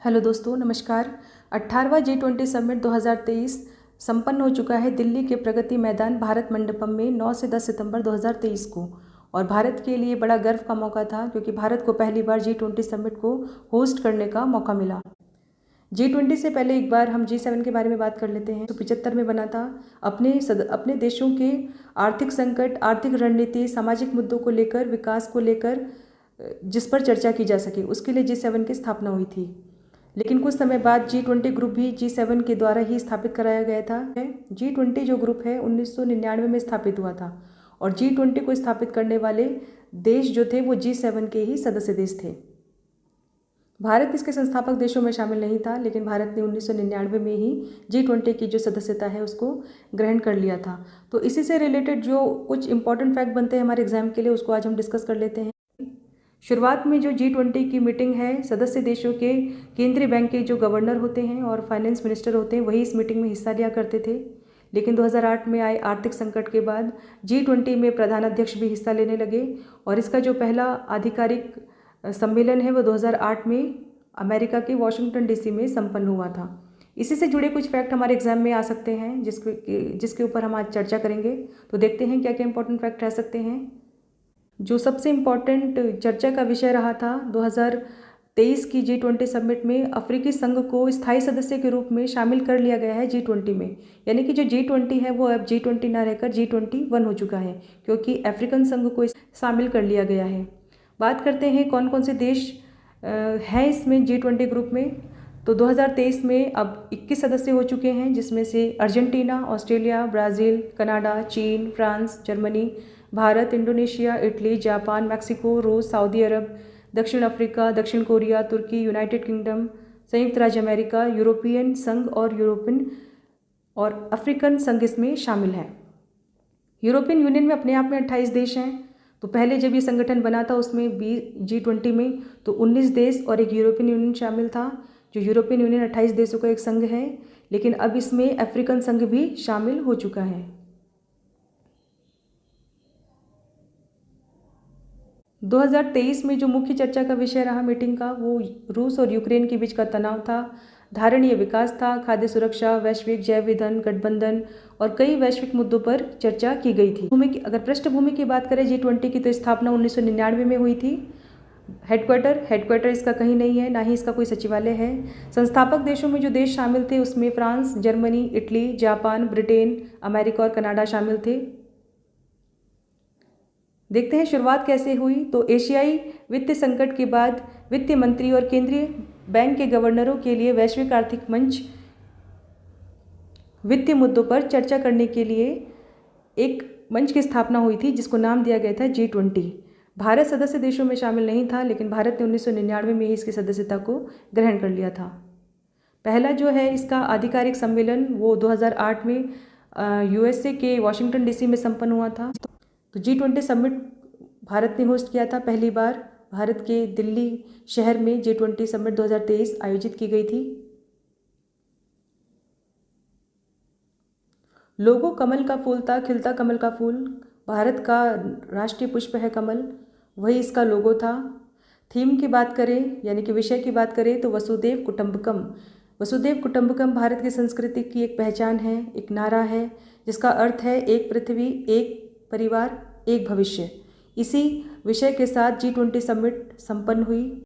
Hello दोस्तों, नमस्कार। 18वां G20 summit 2023 संपन्न हो चुका है दिल्ली के प्रगति मैदान भारत मंडपम में 9 से 10 सितंबर 2023 को। और भारत के लिए बड़ा गर्व का मौका था क्योंकि भारत को पहली बार G20 समिट को होस्ट करने का मौका मिला। G20 से पहले एक बार हम G7 के बारे में बात कर लेते हैं। 1975 में बना था। अपने देशों के आर्थिक संकट, आर्थिक रणनीति, सामाजिक मुद्दों को लेकर, विकास को लेकर जिस पर चर्चा की जा सके, उसके लिए G7 की स्थापना हुई थी। लेकिन कुछ समय बाद G20 ग्रुप भी G7 के द्वारा ही स्थापित कराया गया था। G20 जो ग्रुप है 1999 में स्थापित हुआ था और G20 को स्थापित करने वाले देश जो थे वो G7 के ही सदस्य देश थे। भारत इसके संस्थापक देशों में शामिल नहीं था, लेकिन भारत ने 1999 में ही G20 की जो सदस्यता है उसको ग्रहण कर लिया था। तो इसी से रिलेटेड जो कुछ इंपॉर्टेंट फैक्ट बनते हैं हमारे एग्जाम के लिए, उसको आज हम डिस्कस कर लेते हैं। शुरुआत में जो G20 की मीटिंग है, सदस्य देशों के केंद्रीय बैंक के जो गवर्नर होते हैं और फाइनेंस मिनिस्टर होते हैं वही इस मीटिंग में हिस्सा लिया करते थे। लेकिन 2008 में आए आर्थिक संकट के बाद G20 में प्रधानाध्यक्ष भी हिस्सा लेने लगे और इसका जो पहला आधिकारिक सम्मेलन है वो 2008 में अमेरिका के वाशिंगटन DC में संपन्न हुआ था। इसी से जुड़े कुछ फैक्ट हमारे एग्जाम में आ सकते हैं जिसके ऊपर हम आज चर्चा करेंगे। तो देखते हैं क्या क्या इंपॉर्टेंट फैक्ट रह सकते हैं। जो सबसे इम्पॉर्टेंट चर्चा का विषय रहा था 2023 की G20 समिट में, अफ्रीकी संघ को स्थायी सदस्य के रूप में शामिल कर लिया गया है G20 में। यानी कि जो G20 है वो अब G20 ना रहकर G21 हो चुका है क्योंकि अफ्रीकन संघ को शामिल कर लिया गया है। बात करते हैं कौन कौन से देश हैं इसमें G20 ग्रुप में। तो 2023 में अब 21 सदस्य हो चुके हैं, जिसमें से अर्जेंटीना, ऑस्ट्रेलिया, ब्राज़ील, कनाडा, चीन, France, Germany, Bharat, Indonesia, Italy, Japan, Mexico, रूस, सऊदी अरब, दक्षिण अफ्रीका, दक्षिण कोरिया, तुर्की, यूनाइटेड किंगडम, संयुक्त राज्य अमेरिका, यूरोपियन संघ और अफ्रीकन संघ इसमें शामिल हैं। यूरोपियन यूनियन में अपने आप में 28 देश हैं। तो पहले जब ये संगठन बना था उसमें G20 में तो 19 देश और एक यूरोपियन यूनियन शामिल था। जो यूरोपियन यूनियन 28 देशों का एक संघ है, लेकिन अब इसमें अफ्रीकन संघ भी शामिल हो चुका है। 2023 में जो मुख्य चर्चा का विषय रहा मीटिंग का वो रूस और यूक्रेन के बीच का तनाव था, धारणीय विकास था, खाद्य सुरक्षा, वैश्विक जैव ईंधन गठबंधन और कई वैश्विक मुद्दों पर चर्चा की गई थी। अगर पृष्ठभूमि की बात करें G20 की, तो स्थापना 1999 में हुई थी। हेडक्वार्टर इसका कहीं नहीं है, ना ही इसका कोई सचिवालय है। संस्थापक देशों में जो देश शामिल थे उसमें France, Germany, Italy, Japan, Britain, America और कनाडा शामिल थे। देखते हैं शुरुआत कैसे हुई। तो एशियाई वित्तीय संकट के बाद वित्त मंत्री और केंद्रीय बैंक के गवर्नरों के लिए वैश्विक आर्थिक मंच वित्तीय मुद्दों पर चर्चा करने के लिए एक मंच की स्थापना हुई थी जिसको नाम दिया गया था G20। भारत सदस्य देशों में शामिल नहीं था, लेकिन भारत ने 1999 में ही इसकी सदस्यता को ग्रहण कर लिया था। पहला जो है इसका आधिकारिक सम्मेलन वो 2008 में USA के वाशिंगटन DC में संपन्न हुआ था। तो G20 समिट भारत ने होस्ट किया था पहली बार। भारत के दिल्ली शहर में G20 समिट 2023 आयोजित की गई थी। लोगो कमल का फूल था, खिलता कमल का फूल। भारत का राष्ट्रीय पुष्प है कमल, वही इसका लोगो था। थीम की बात करें यानी कि विषय की बात करें तो वसुधैव कुटुंबकम। वसुधैव कुटुंबकम भारत की संस्कृति की एक पहचान है, एक नारा है जिसका अर्थ है एक पृथ्वी, एक परिवार, एक भविष्य। इसी विषय के साथ G20 समिट संपन्न हुई।